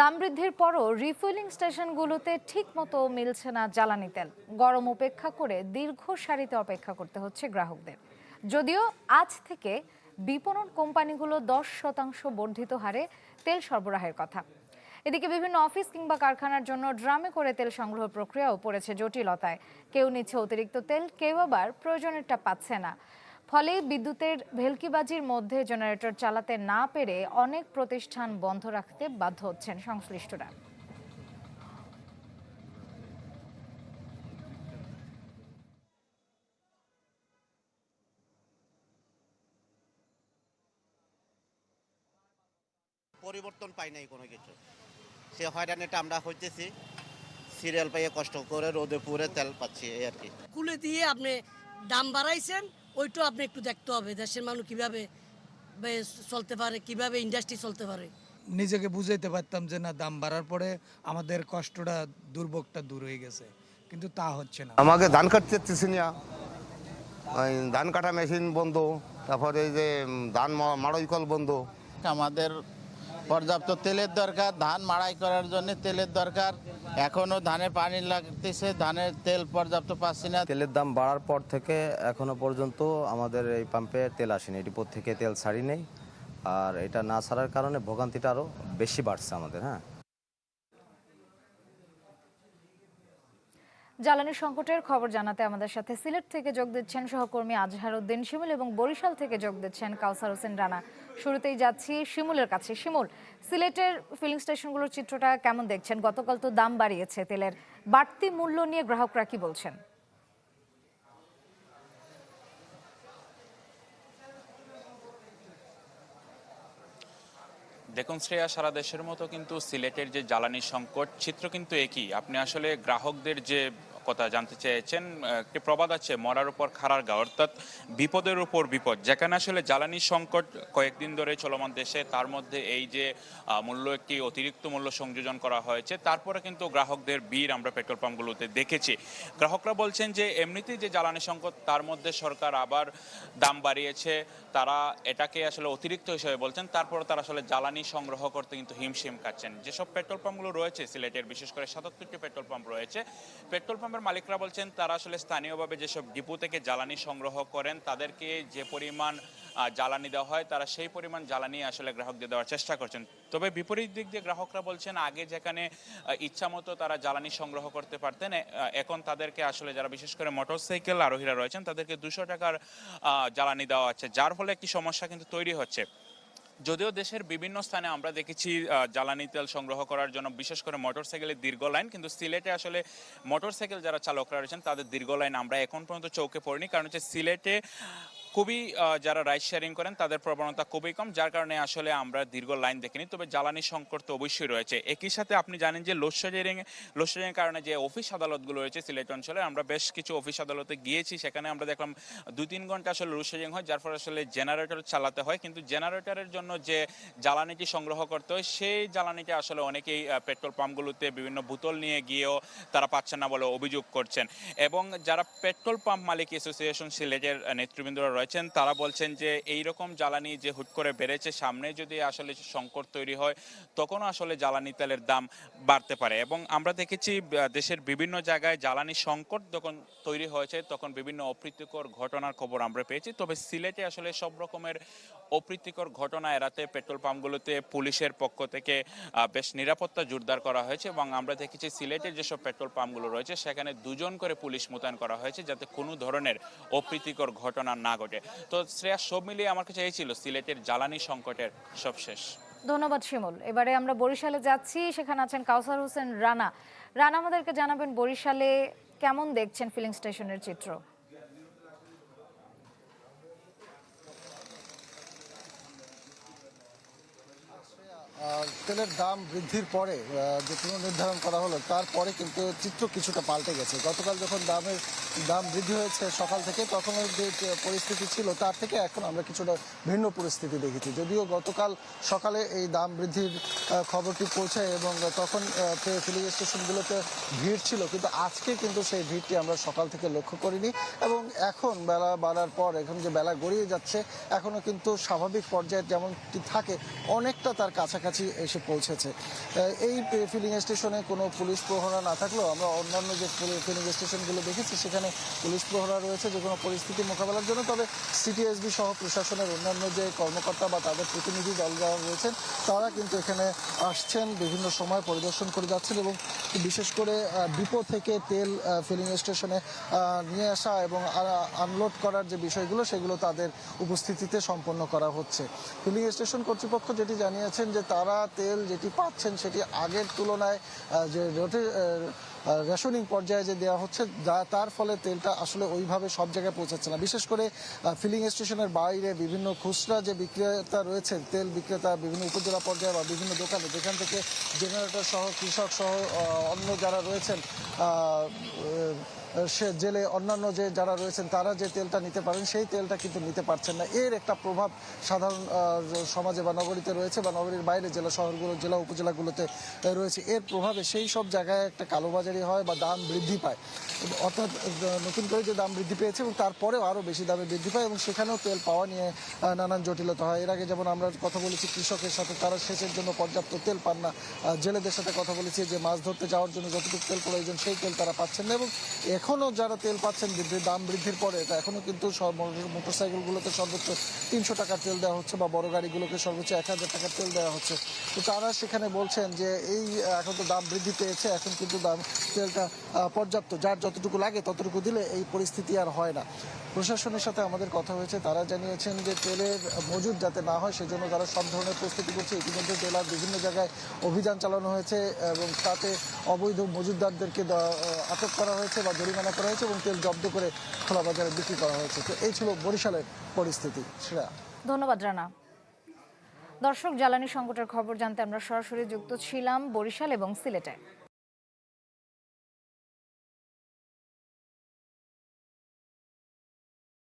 দাম বৃদ্ধির পরও রিফুয়েলিং স্টেশনগুলোতে ঠিকমতো মিলছে না জ্বালানি তেল। গরম উপেক্ষা করে দীর্ঘ সারিতে অপেক্ষা করতে হচ্ছে গ্রাহকদের। যদিও আজ থেকে বিপণন কোম্পানিগুলো 10% বর্ধিত হারে তেল সরবরাহের কথা। এদিকে বিভিন্ন অফিস কিংবা কারখানার জন্য ড্রামে করে তেল সংগ্রহ প্রক্রিয়াও পড়েছে জটিলতায়। কেউ নিচ্ছে অতিরিক্ত তেল, কেউ আবার প্রয়োজনেরটা পাচ্ছে না। ফলে বিদ্যুতের ভেলকিবাজির মধ্যে জেনারেটর চালাতে না পেরে অনেক প্রতিষ্ঠান বন্ধ রাখতে বাধ্য হচ্ছেন সংশ্লিষ্টরা। পরিবর্তন পাই নাই কোনো কিছু, সে হয়রানিটা আমরা হইতেছি। সিরিয়াল পাইয়ে কষ্ট করে রোদে পুরে তেল পাচ্ছি, এই আর কি। কুলে দিয়ে আপনি দাম বাড়াইছেন, ওইটা আপনি একটু দেখতে হবে দেশের মানুষ কিভাবে চলতে পারে, কিভাবে ইন্ডাস্ট্রি চলতে পারে। নিজেকে বুঝাইতে পারতাম যে না, দাম বাড়ার পরে আমাদের কষ্টটা, দুর্ভোগটা দূর হয়ে গেছে, কিন্তু তা হচ্ছে না। আমাকে ধান কাটতেছি না, ওই ধান কাটা মেশিন বন্ধ, তারপরে এই যে ধান মাড়াই কল বন্ধ। আমাদের পর্যাপ্ত তেলের দরকার, ধান মাড়াই করার জন্য তেলের দরকার। এখনো ধানে পানি লাগতেছে, ধানের তেল পর্যাপ্ত পাচ্ছি না। তেলের দাম বাড়ার পর থেকে এখনো পর্যন্ত আমাদের এই পাম্পে তেল আসেনি, ডিপো থেকে তেল ছাড়ি নেই। আর এটা না ছাড়ার কারণে ভোগান্তিটা আরও বেশি বাড়ছে আমাদের। জ্বালানি সংকটের খবর জানাতে আমাদের সাথে সিলেট থেকে যোগ দিচ্ছেন সহকর্মী আজহার উদ্দিন শিমুল এবং বরিশাল থেকে যোগ দিচ্ছেন কাউসার হোসেন রানা। শুরুতেই যাচ্ছি শিমুলের কাছে। শিমুল, সিলেটের ফিলিং স্টেশনগুলোর চিত্রটা কেমন দেখছেন? গতকাল তো দাম বাড়িয়েছে তেলের, বাড়তি মূল্য নিয়ে গ্রাহকরা কি বলছেন? দেখুন শ্রেয়া, সারা দেশের মতো কিন্তু সিলেটের যে জ্বালানি সংকট চিত্র কিন্তু একই। আপনি আসলে গ্রাহকদের যে কথা জানতে চেয়েছেন, একটি প্রবাদ আছে, মরার উপর খাড়ার গা, অর্থাৎ বিপদের উপর বিপদ। যেখানে আসলে জ্বালানি সংকট কয়েকদিন ধরে চলমান দেশে, তার মধ্যে এই যে মূল্য, একটি অতিরিক্ত মূল্য সংযোজন করা হয়েছে, তারপরে কিন্তু গ্রাহকদের ভিড় আমরা পেট্রোল পাম্পগুলোতে দেখেছি। গ্রাহকরা বলছেন যে এমনিতেই যে জ্বালানি সংকট, তার মধ্যে সরকার আবার দাম বাড়িয়েছে, তারা এটাকে আসলে অতিরিক্ত হিসেবে বলছেন। তারপরে তারা আসলে জ্বালানি সংগ্রহ করতে কিন্তু হিমশিম খাচ্ছেন। যেসব পেট্রোল পাম্পগুলো রয়েছে সিলেটের, বিশেষ করে 77টি পেট্রোল পাম্প রয়েছে, পেট্রোল পাম্পের মালিকরা বলছেন তারা আসলে স্থানীয়ভাবে যেসব ডিপো থেকে জ্বালানি সংগ্রহ করেন, তাদেরকে যে পরিমাণ জ্বালানি দেওয়া হয়, তারা সেই পরিমাণ জ্বালানি আসলে গ্রাহকদের দেওয়ার চেষ্টা করছেন। তবে বিপরীত দিক দিয়ে গ্রাহকরা বলছেন আগে যেখানে ইচ্ছা মতো তারা জ্বালানি সংগ্রহ করতে পারতেন, এখন তাদেরকে আসলে, যারা বিশেষ করে মোটরসাইকেল আরোহীরা রয়েছেন, তাদেরকে 200 টাকার জ্বালানি দেওয়া হচ্ছে, যার ফলে একটি সমস্যা কিন্তু তৈরি হচ্ছে। যদিও দেশের বিভিন্ন স্থানে আমরা দেখেছি জ্বালানি তেল সংগ্রহ করার জন্য বিশেষ করে মোটরসাইকেলের দীর্ঘ লাইন, কিন্তু সিলেটে আসলে মোটরসাইকেল যারা চালকরা রয়েছেন তাদের দীর্ঘ লাইন আমরা এখন পর্যন্ত চোখে পড়িনি। কারণ হচ্ছে সিলেটে খুবই যারা রাইড শেয়ারিং করেন তাদের প্রবণতা খুবই কম, যার কারণে আসলে আমরা দীর্ঘ লাইন দেখিনি। তবে জ্বালানি সংকট তো অবশ্যই রয়েছে। একই সাথে আপনি জানেন যে লোডশেডিংয়ের কারণে যে অফিস আদালতগুলো রয়েছে সিলেট অঞ্চলে, আমরা বেশ কিছু অফিস আদালতে গিয়েছি, সেখানে আমরা দেখলাম 2-3 ঘন্টা আসলে লোডশেডিং হয়, যার ফলে আসলে জেনারেটর চালাতে হয়। কিন্তু জেনারেটরের জন্য যে জ্বালানিটি সংগ্রহ করতে হয়, সেই জ্বালানিটি আসলে অনেকেই পেট্রোল পাম্পগুলোতে বিভিন্ন বোতল নিয়ে গিয়েও তারা পাচ্ছেন না বলে অভিযোগ করছেন। এবং যারা পেট্রোল পাম্প মালিক অ্যাসোসিয়েশন সিলেটের নেতৃবৃন্দরা রয়েছেন, তারা বলছেন যে এই রকম জ্বালানি যে হুট করে বেড়েছে, সামনে যদি আসলে সংকট তৈরি হয় তখনও আসলে জ্বালানি তেলের দাম বাড়তে পারে। এবং আমরা দেখেছি দেশের বিভিন্ন জায়গায় জ্বালানি সংকট যখন তৈরি হয়েছে তখন বিভিন্ন অপ্রীতিকর ঘটনার খবর আমরা পেয়েছি। তবে সিলেটে আসলে সব রকমের অপ্রীতিকর ঘটনা এড়াতে পেট্রোল পাম্পগুলোতে পুলিশের পক্ষ থেকে বেশ নিরাপত্তা জোরদার করা হয়েছে। এবং আমরা দেখেছি সিলেটের যেসব পেট্রোল পাম্পগুলো রয়েছে সেখানে 2 জন করে পুলিশ মোতায়েন করা হয়েছে, যাতে কোনো ধরনের অপ্রীতিকর ঘটনা না ঘটে। তো শ্রেয়া, সব মিলিয়ে আমার কাছে এই ছিল সিলেটের জ্বালানি সংকটের সবশেষ। ধন্যবাদ শিমুল। এবারে আমরা বরিশালে যাচ্ছি, সেখানে আছেন কাউসার হোসেন রানা। রানা, আমাদেরকে জানাবেন বরিশালে কেমন দেখছেন ফিলিং স্টেশনের চিত্র? তেলের দাম বৃদ্ধির পরে যে পুনর্নির্ধারণ করা হলো, তারপরে কিন্তু চিত্র কিছুটা পাল্টে গেছে। গতকাল যখন দাম বৃদ্ধি হয়েছে সকাল থেকে, তখনের যে পরিস্থিতি ছিল তার থেকে এখন আমরা কিছুটা ভিন্ন পরিস্থিতি দেখেছি। যদিও গতকাল সকালে এই দাম বৃদ্ধির খবরটি পৌঁছায় এবং তখন ফিলিং স্টেশনগুলোতে ভিড় ছিল, কিন্তু আজকে কিন্তু সেই ভিড়টি আমরা সকাল থেকে লক্ষ্য করিনি। এবং এখন বেলা বাড়ার পর, এখন যে বেলা গড়িয়ে যাচ্ছে, এখনও কিন্তু স্বাভাবিক পর্যায়ে যেমনটি থাকে অনেকটা তার কাছাকাছি কাছাকাছি এসে পৌঁছেছে। এই ফিলিং স্টেশনে কোনো পুলিশ প্রহরা না থাকলেও আমরা অন্যান্য যে ফিলিং স্টেশনগুলো দেখেছি সেখানে পুলিশ প্রহরা রয়েছে যে কোনো পরিস্থিতি মোকাবেলার জন্য। তবে সিটিএসবি সহ প্রশাসনের অন্যান্য যে কর্মকর্তা বা তাদের প্রতিনিধি দল যারা রয়েছেন তারা কিন্তু এখানে আসছেন, বিভিন্ন সময় পরিদর্শন করে যাচ্ছেন এবং বিশেষ করে ডিপো থেকে তেল ফিলিং স্টেশনে নিয়ে আসা এবং আনলোড করার যে বিষয়গুলো সেগুলো তাদের উপস্থিতিতে সম্পন্ন করা হচ্ছে। ফিলিং স্টেশন কর্তৃপক্ষ যেটি জানিয়েছেন যে তারা তেল যেটি পাচ্ছেন সেটি আগের তুলনায় যে রেশনিং পর্যায়ে যে দেওয়া হচ্ছে তার ফলে তেলটা আসলে ওইভাবে সব জায়গায় পৌঁছাচ্ছে না। বিশেষ করে ফিলিং স্টেশনের বাইরে বিভিন্ন খুচরা যে বিক্রেতা রয়েছেন, তেল বিক্রেতা বিভিন্ন উপজেলা পর্যায়ে বা বিভিন্ন দোকানে, যেখান থেকে জেনারেটর সহ কৃষক সহ অন্য যারা রয়েছেন সে জেলে অন্যান্য যে যারা রয়েছেন তারা যে তেলটা নিতে পারেন সেই তেলটা কিন্তু নিতে পারছেন না। এর একটা প্রভাব সাধারণ সমাজে বা নগরীতে রয়েছে বা নগরীর বাইরে জেলা শহরগুলো জেলা উপজেলাগুলোতে রয়েছে। এর প্রভাবে সেই সব জায়গায় একটা কালোবাজারি হয় বা দাম বৃদ্ধি পায়, অর্থাৎ নতুন করে যে দাম বৃদ্ধি পেয়েছে এবং তারপরেও আরও বেশি দামে বৃদ্ধি পায় এবং সেখানেও তেল পাওয়া নিয়ে নানান জটিলতা হয়। এর আগে যেমন আমরা কথা বলেছি কৃষকের সাথে, তারা সেচের জন্য পর্যাপ্ত তেল পান না। জেলেদের সাথে কথা বলেছি যে মাছ ধরতে যাওয়ার জন্য যতটুকু তেল প্রয়োজন সেই তেল তারা পাচ্ছেন না এবং এখনও যারা তেল পাচ্ছেন দাম বৃদ্ধির পরে এটা এখনও কিন্তু মোটরসাইকেলগুলোতে সর্বোচ্চ 300 টাকার তেল দেওয়া হচ্ছে বা বড় গাড়িগুলোকে সর্বোচ্চ 1000 টাকার তেল দেওয়া হচ্ছে। তো তারা সেখানে বলছেন যে এই এখন তো দাম বৃদ্ধি পেয়েছে, এখন কিন্তু তেলটা পর্যাপ্ত, যার যতটুকু লাগে ততটুকু দিলে এই পরিস্থিতি আর হয় না। প্রশাসনের সাথে আমাদের কথা হয়েছে, তারা জানিয়েছেন যে তেলের মজুদ যাতে না হয় সেজন্য তারা সব ধরনের প্রস্তুতি করছে। ইতিমধ্যে জেলার বিভিন্ন জায়গায় অভিযান চালানো হয়েছে এবং তাতে অবৈধ মজুদদারদেরকে আটক করা হয়েছে বা জরিমানা করা হয়েছে এবং তেল জব্দ করে খোলা বাজারে বিক্রি করা হয়েছে। তো এই ছিল বরিশালের পরিস্থিতি। শ্রেয়া। ধন্যবাদ রানা। দর্শক, জ্বালানি সংকটের খবর জানতে আমরা সরাসরি যুক্ত ছিলাম বরিশাল এবং সিলেটে।